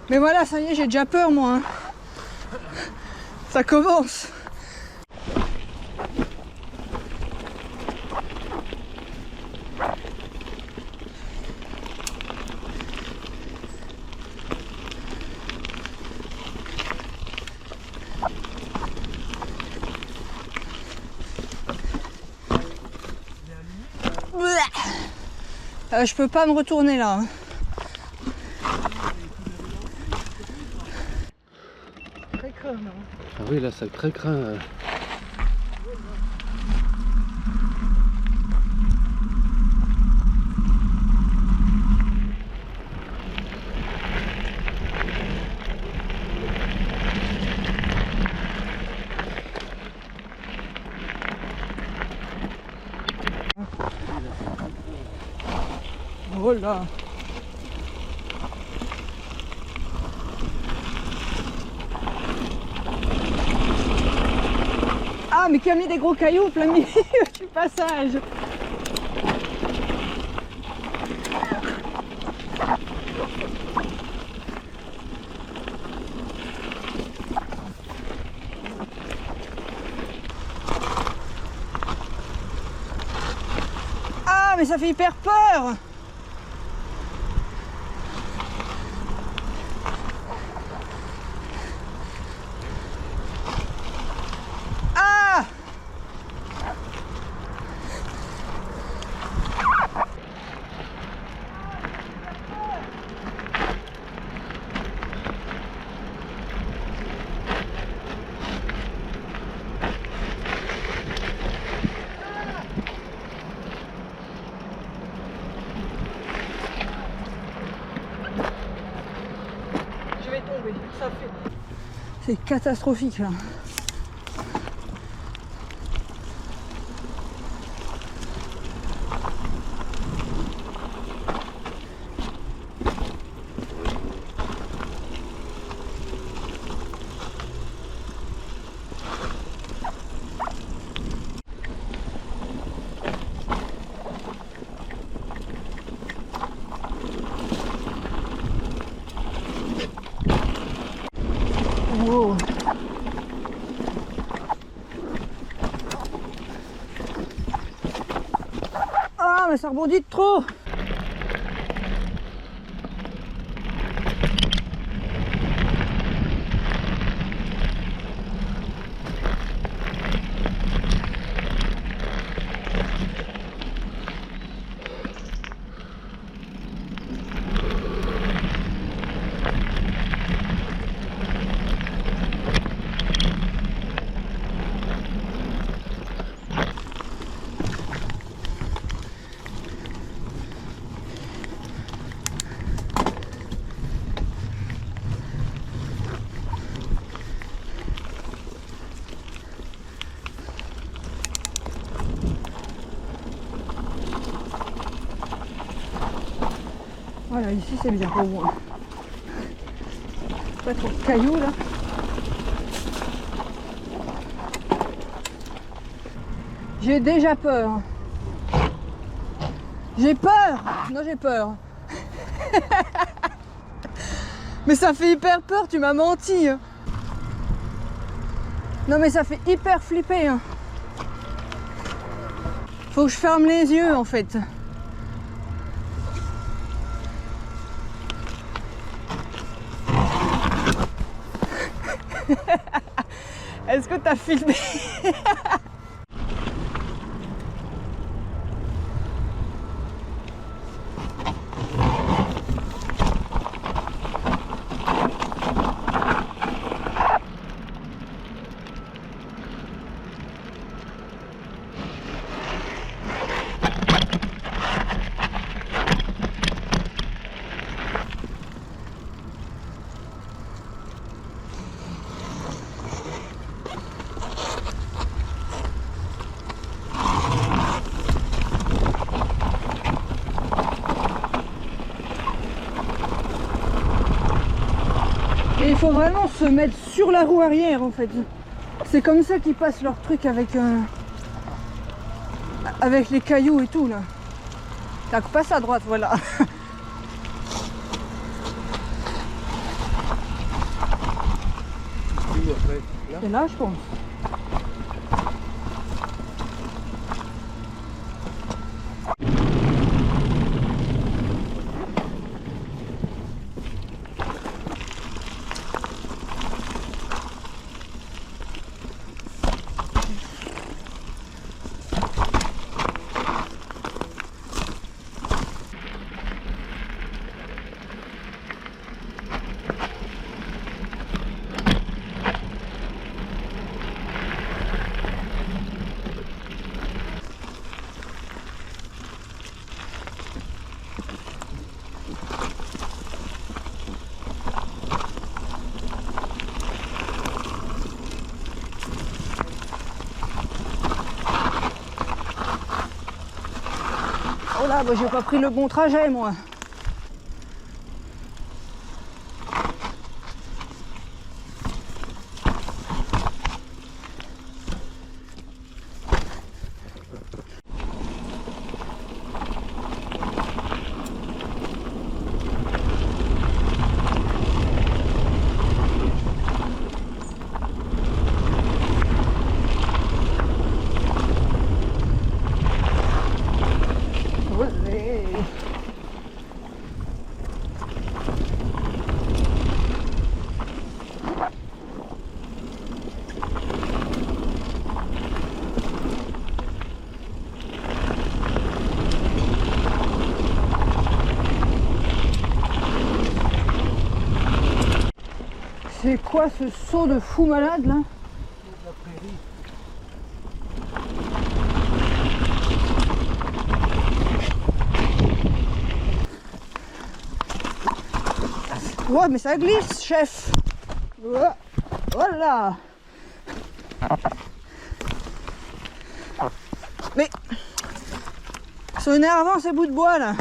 Mais voilà, ça y est, j'ai déjà peur moi. Hein. Ça commence. Je peux pas me retourner là. Hein. Très creux, non. Ah oui, là, ça très craint. Oh là. Ah, mais qui a mis des gros cailloux plein milieu du passage. Ah, mais ça fait hyper peur. Tomber, ça fait. C'est catastrophique là. Wow. Ah, mais ça rebondit de trop. Voilà, ici c'est bien au moins. Pas trop de cailloux là. J'ai déjà peur. J'ai peur. Non, j'ai peur. Mais ça fait hyper peur, tu m'as menti. Non mais ça fait hyper flipper. Faut que je ferme les yeux en fait. Est-ce que t'as filmé? Et il faut vraiment se mettre sur la roue arrière en fait. C'est comme ça qu'ils passent leur truc avec les cailloux et tout là. Tac, passe à droite, voilà. C'est là, je pense. Oh là, bah, j'ai pas pris le bon trajet, moi. Olé. C'est quoi ce saut de fou malade là? Ouais, mais ça glisse, chef. Voilà. Mais ils sont énervants ces bouts de bois là.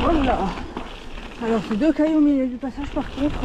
Voilà. Alors c'est deux cailloux au milieu du passage par contre.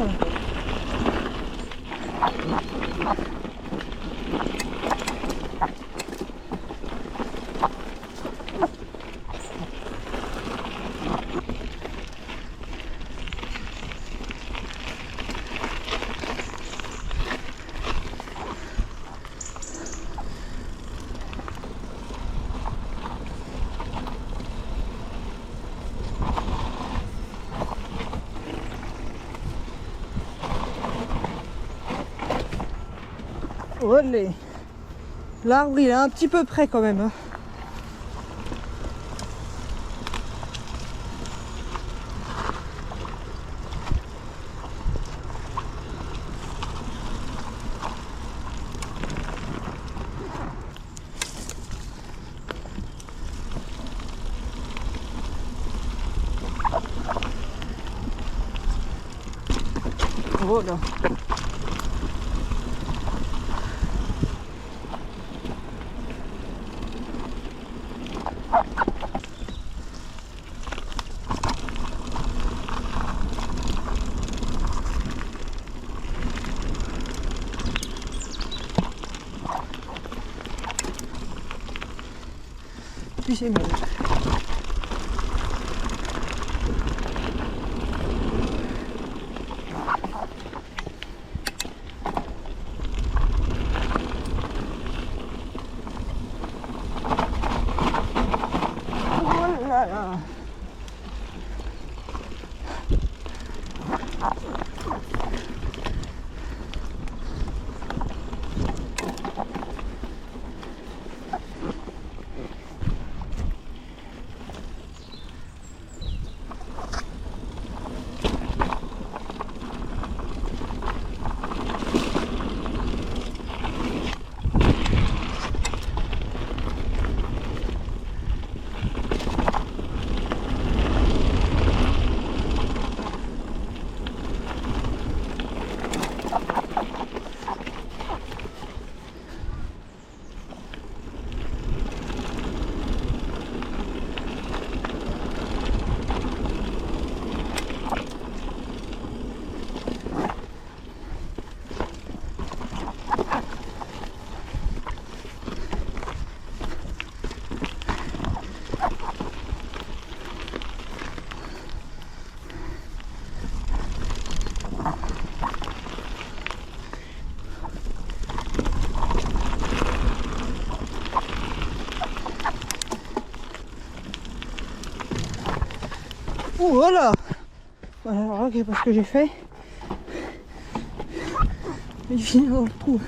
Olé. L'arbre il est un petit peu près quand même. Hein. Voilà. Puis c'est mieux. là là. Oh voilà. Alors là, qu'est-ce que j'ai fait? Il finit dans le trou.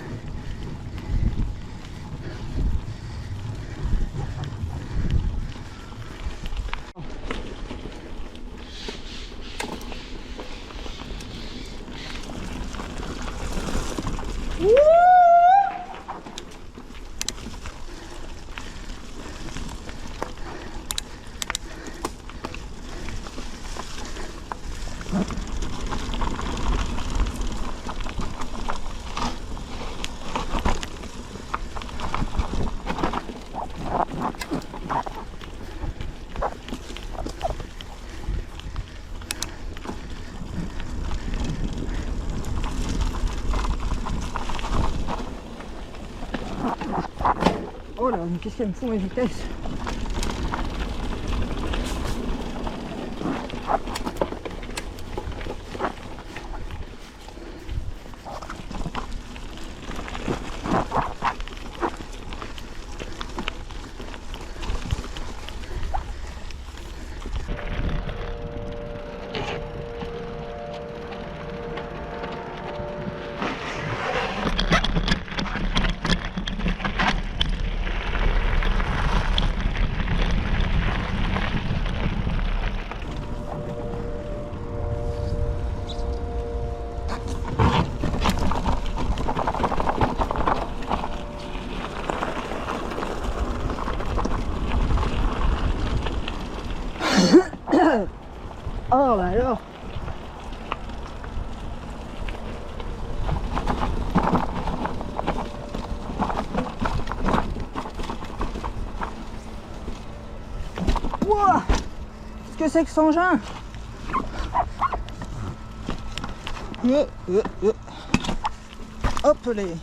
Oh là, mais qu'est-ce qu'elle me fout ma vitesse? Oh bah alors. Wouah, qu'est-ce que c'est que cet engin? Hop les.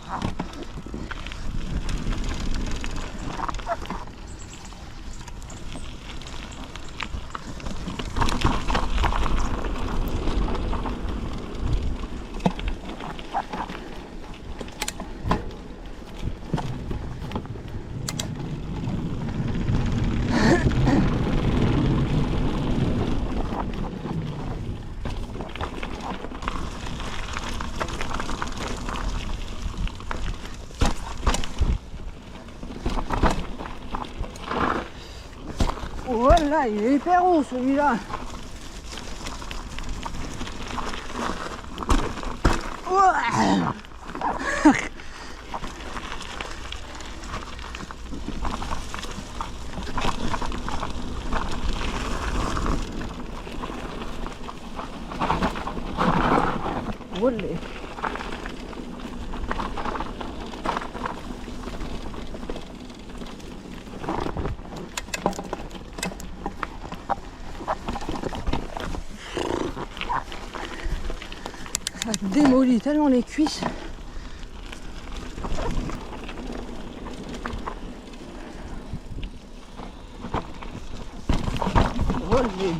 Voilà, il est hyper haut celui-là. Ouah. Olé. Ça démolit tellement les cuisses. Olé.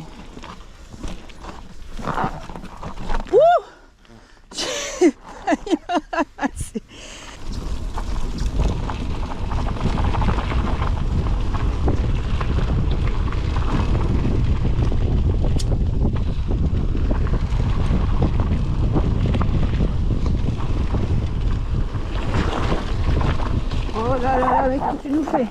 Ouh. J'ai failli me ramasser. tu nous fais?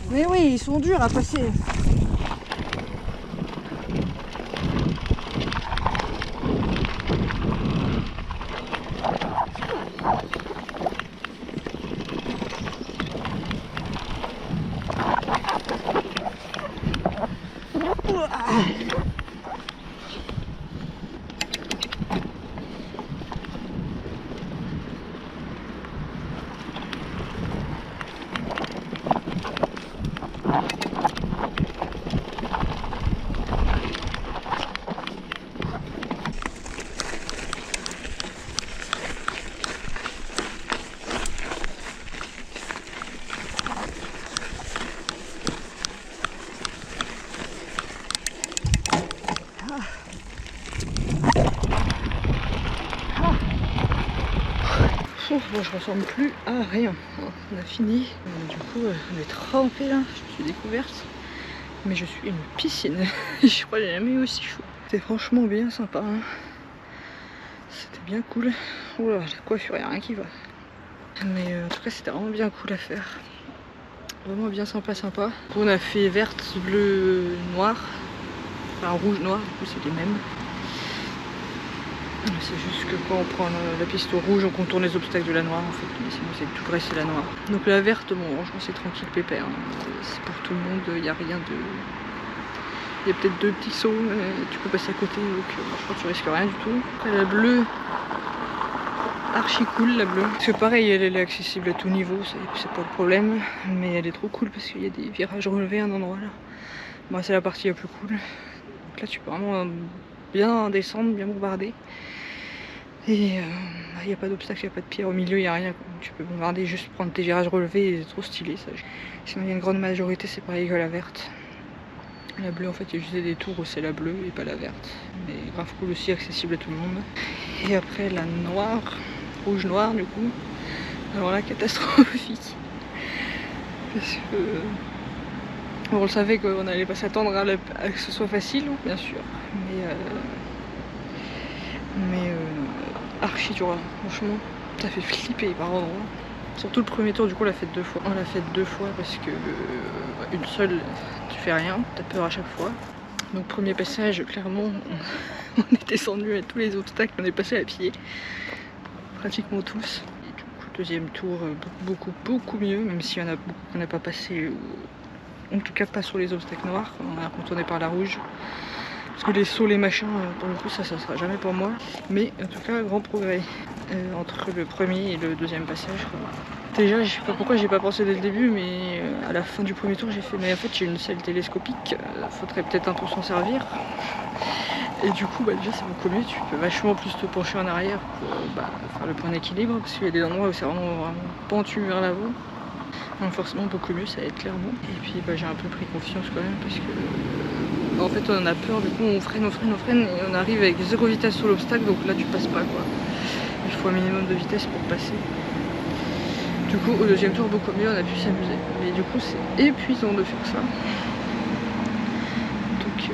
Mais oui, ils sont durs à passer. Bon, je ressemble plus à rien. On a fini. Du coup, on est trempé là. Je suis découverte. Mais je suis une piscine. Je crois que j'ai jamais eu aussi chaud. C'était franchement bien sympa. Hein. C'était bien cool. Oh là, la coiffure, il n'y a rien qui va. Mais en tout cas, c'était vraiment bien cool à faire. Vraiment bien sympa. On a fait verte, bleu, noir. Enfin, rouge, noir. Du coup, c'est les mêmes. C'est juste que quand on prend la piste rouge, on contourne les obstacles de la noire en fait. Mais sinon c'est tout vrai, c'est la noire. Donc la verte, bon franchement c'est tranquille, pépère. C'est pour tout le monde, il n'y a rien de... Il y a peut-être 2 petits sauts, tu peux passer à côté, donc franchement tu risques rien du tout. Après la bleue, archi cool la bleue. Parce que pareil, elle est accessible à tout niveau, c'est pas le problème. Mais elle est trop cool parce qu'il y a des virages relevés à un endroit là. Bon, c'est la partie la plus cool. Donc là tu peux vraiment bien descendre, bien bombarder. Et il n'y a pas d'obstacle, il n'y a pas de pierre au milieu, il n'y a rien. Tu peux bombarder, juste prendre tes virages relevés, c'est trop stylé ça. Sinon il y a une grande majorité, c'est pareil que la verte. La bleue en fait, il y a juste des tours où c'est la bleue et pas la verte. Mais grave cool aussi, accessible à tout le monde. Et après la noire, rouge-noir du coup. Alors là, catastrophique. Parce que... on le savait qu'on n'allait pas s'attendre à que ce soit facile, bien sûr. Mais archi dur, franchement, ça fait flipper par endroits. Surtout le premier tour, du coup, on l'a fait 2 fois. On l'a fait 2 fois parce que une seule, tu fais rien, t'as peur à chaque fois. Donc premier passage, clairement, on est descendu à tous les obstacles, on est passé à pied, pratiquement tous. Et du coup, deuxième tour, beaucoup mieux, même s'il y en a beaucoup qu'on n'a pas passé, ou en tout cas pas sur les obstacles noirs, on a contourné par la rouge. Parce que les sauts, les machins, pour le coup, ça sera jamais pour moi. Mais en tout cas, grand progrès entre le premier et le deuxième passage. Quoi. Déjà, je sais pas pourquoi j'ai pas pensé dès le début, mais à la fin du premier tour, j'ai fait mais en fait j'ai une selle télescopique, faudrait peut-être un peu s'en servir. Et du coup, déjà c'est beaucoup mieux, tu peux vachement plus te pencher en arrière pour faire le point d'équilibre, parce qu'il y a des endroits où c'est vraiment pentu vers l'avant. Donc forcément beaucoup mieux, ça aide clairement. Et puis j'ai un peu pris confiance quand même, parce que en fait on en a peur, du coup on freine et on arrive avec 0 vitesse sur l'obstacle, donc là tu passes pas quoi. Il faut un minimum de vitesse pour passer. Du coup au deuxième tour beaucoup mieux, on a pu s'amuser. Mais du coup c'est épuisant de faire ça. Donc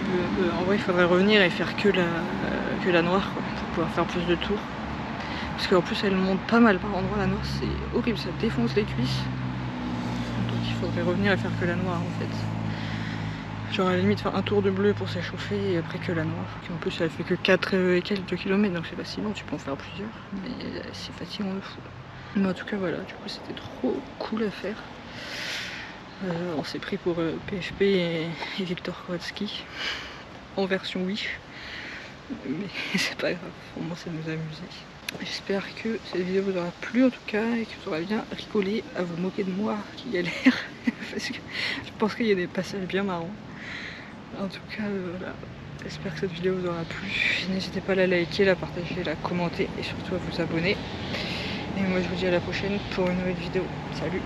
en vrai il faudrait revenir et faire que la noire quoi, pour pouvoir faire plus de tours. Parce qu'en plus elle monte pas mal par endroits, la noire c'est horrible, ça défonce les cuisses. Donc il faudrait revenir et faire que la noire en fait. Genre à la limite faire un tour de bleu pour s'échauffer et après que la noire. Qui en plus elle fait que 4 et quelques kilomètres, donc c'est pas si long, tu peux en faire plusieurs. Mais c'est fatigant de fou. Mais en tout cas voilà, du coup c'était trop cool à faire. On s'est pris pour PFP et Victor Kowalski en version Wish. Mais c'est pas grave, pour moi ça nous a amusé. J'espère que cette vidéo vous aura plu en tout cas et que vous aurez bien rigolé à vous moquer de moi qui galère. Parce que je pense qu'il y a des passages bien marrants. En tout cas, voilà. J'espère que cette vidéo vous aura plu. N'hésitez pas à la liker, la partager, la commenter et surtout à vous abonner. Et moi je vous dis à la prochaine pour une nouvelle vidéo. Salut!